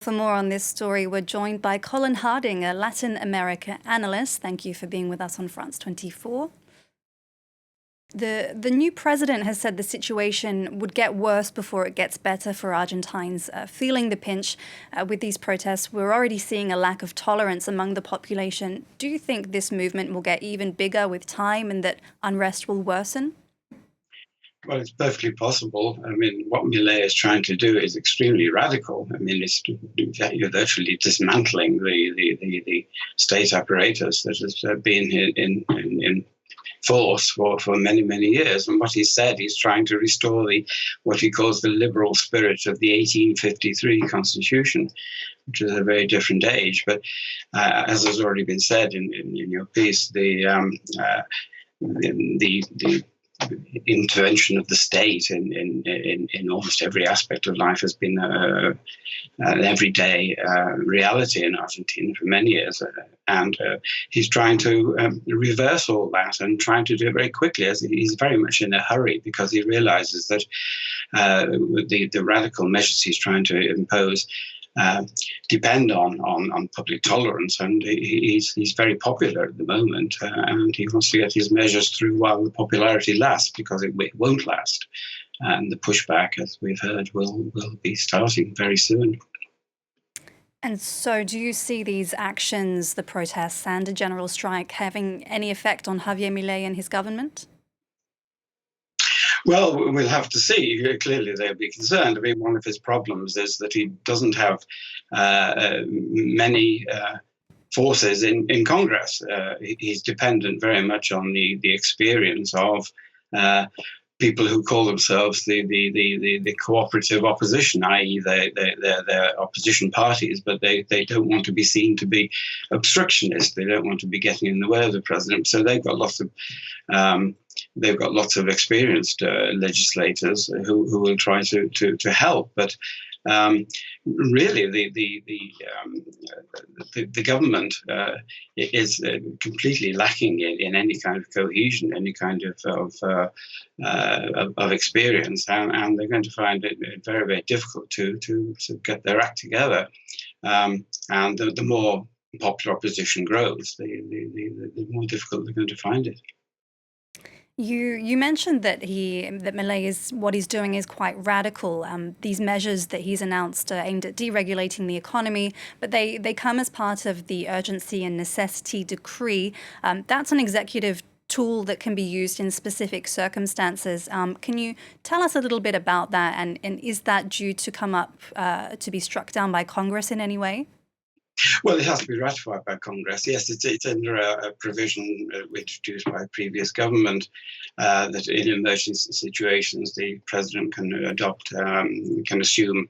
For more on this story, we're joined by Colin Harding, a Latin America analyst. Thank you for being with us on France 24. The new president has said the situation would get worse before it gets better for Argentines feeling the pinch with these protests. We're already seeing a lack of tolerance among the population. Do you think this movement will get even bigger with time and that unrest will worsen? Well, it's perfectly possible. I mean, what Milei is trying to do is extremely radical. I mean, you're virtually dismantling the state apparatus that has been in force for many, many years. And what he said, he's trying to restore what he calls the liberal spirit of the 1853 Constitution, which is a very different age. But as has already been said in your piece, the intervention of the state in almost every aspect of life has been an everyday reality in Argentina for many years. And he's trying to reverse all that and trying to do it very quickly, as he's very much in a hurry because he realizes that the radical measures he's trying to impose depend on public tolerance, and he's very popular at the moment, and he wants to get his measures through while the popularity lasts, because it won't last, and the pushback, as we've heard, will be starting very soon. And so do you see these actions, the protests and a general strike, having any effect on Javier Milei and his government? Well, we'll have to see. Clearly, they'll be concerned. I mean, one of his problems is that he doesn't have many forces in Congress. He's dependent very much on the experience of people who call themselves the cooperative opposition, i.e. they're opposition parties, but they don't want to be seen to be obstructionist. They don't want to be getting in the way of the president. So they've got lots of experienced legislators who will try to help. But really, the government is completely lacking in any kind of cohesion, any kind of experience, and they're going to find it very, very difficult to get their act together. And the more popular opposition grows, the more difficult they're going to find it. You mentioned that Milei is what he's doing is quite radical. These measures that he's announced are aimed at deregulating the economy, but they come as part of the urgency and necessity decree. That's an executive tool that can be used in specific circumstances. Can you tell us a little bit about that? And is that due to come up to be struck down by Congress in any way? Well, it has to be ratified by Congress. Yes, it's under a provision introduced by a previous government that in emergency situations the president can assume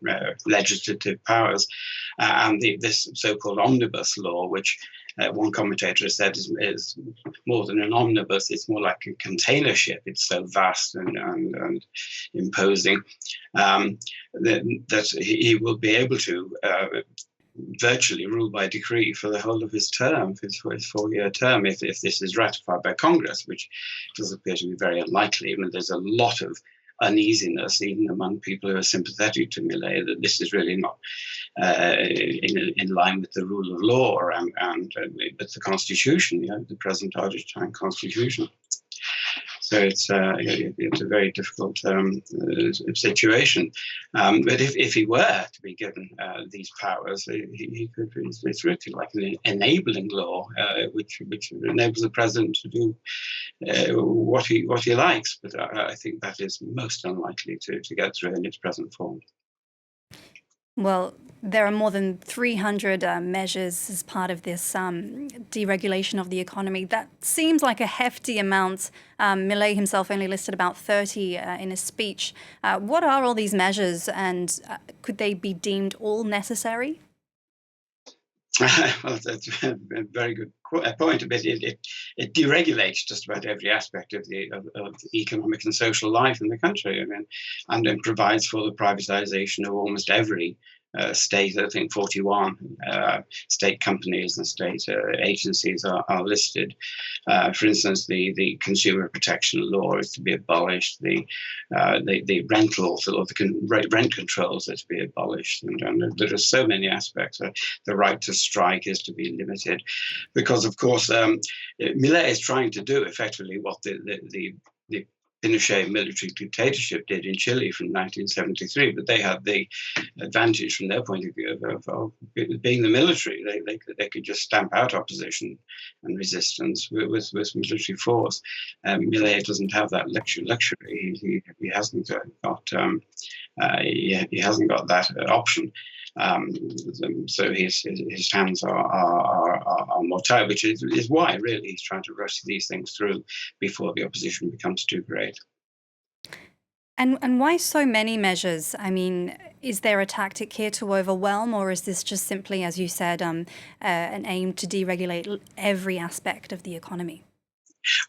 legislative powers, and this so-called omnibus law, which one commentator has said is more than an omnibus; it's more like a container ship. It's so vast and imposing that he will be able to virtually rule by decree for the whole of his term, for his four-year term, if this is ratified by Congress, which does appear to be very unlikely. I mean, there's a lot of uneasiness, even among people who are sympathetic to Milei, that this is really not in line with the rule of law and with the Constitution, the present Argentine Constitution. So it's a very difficult situation. But if he were to be given these powers, he could. It's really like an enabling law, which enables the president to do what he likes. But I think that is most unlikely to get through in its present form. Well, there are more than 300 measures as part of this deregulation of the economy. That seems like a hefty amount. Milei himself only listed about 30 in his speech. What are all these measures, and could they be deemed all necessary? Well, that's a very good point. It deregulates just about every aspect of the economic and social life in the country. I mean, and it provides for the privatization of almost every state, I think 41 state companies and state agencies are listed. For instance, the consumer protection law is to be abolished. The rental or the rent controls are to be abolished, and there are so many aspects. The right to strike is to be limited, because of course Milei is trying to do effectively what the Pinochet military dictatorship did in Chile from 1973, but they had the advantage from their point of view of being the military. They could just stamp out opposition and resistance with military force. Milei doesn't have that luxury. He hasn't got he hasn't got that option. So his hands are more tied, which is why really he's trying to rush these things through before the opposition becomes too great. And why so many measures? I mean, is there a tactic here to overwhelm, or is this just simply, as you said, an aim to deregulate every aspect of the economy?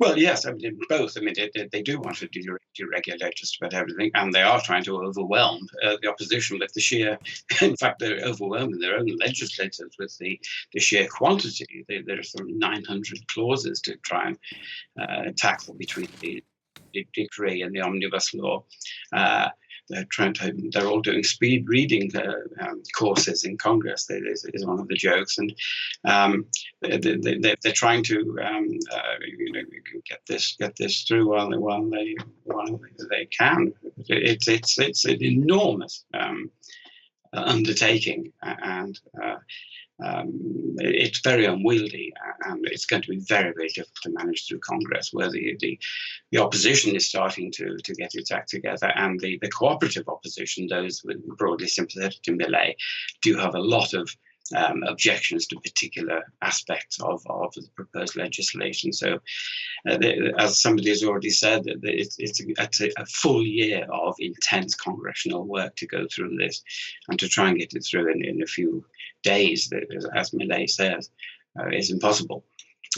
Well, yes, I mean both. I mean they do want to deregulate just about everything, and they are trying to overwhelm the opposition with the sheer. In fact, they're overwhelming their own legislators with the sheer quantity. There are some 900 clauses to try and tackle between the decree and the omnibus law. They're all doing speed reading courses in Congress. Is one of the jokes, and they're trying to get this through while they can. It's an enormous undertaking, and it's very unwieldy, and it's going to be very, very difficult to manage through Congress, where the opposition is starting to get its act together, and the cooperative opposition, those broadly sympathetic to Milei, do have a lot of objections to particular aspects of the proposed legislation. So, as somebody has already said, it's a full year of intense congressional work to go through this, and to try and get it through in a few days, as Milei says, is impossible.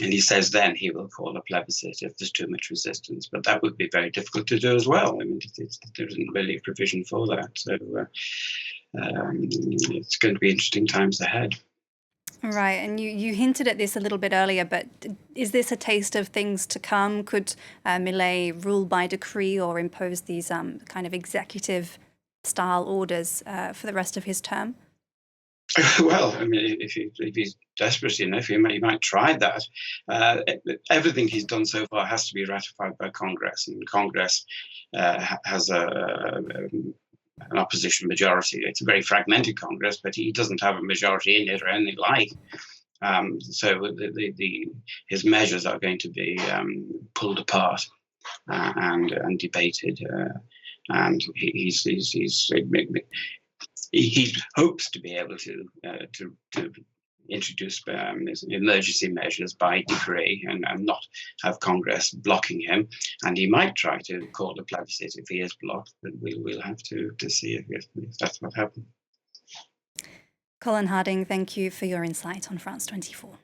And he says then he will call a plebiscite if there's too much resistance, but that would be very difficult to do as well. I mean, there isn't really a provision for that. So it's going to be interesting times ahead. Right, and you hinted at this a little bit earlier, but is this a taste of things to come? Could Milei rule by decree or impose these kind of executive-style orders for the rest of his term? Well, I mean, if he's desperate enough, he might try that. Everything he's done so far has to be ratified by Congress, and Congress has an opposition majority. It's a very fragmented Congress, but he doesn't have a majority in it or anything like. So his measures are going to be pulled apart and debated, and he hopes to be able to introduce emergency measures by decree and not have Congress blocking him. And he might try to call a plebiscite if he is blocked, but we'll have to see if that's what happens. Colin Harding, thank you for your insight on France 24.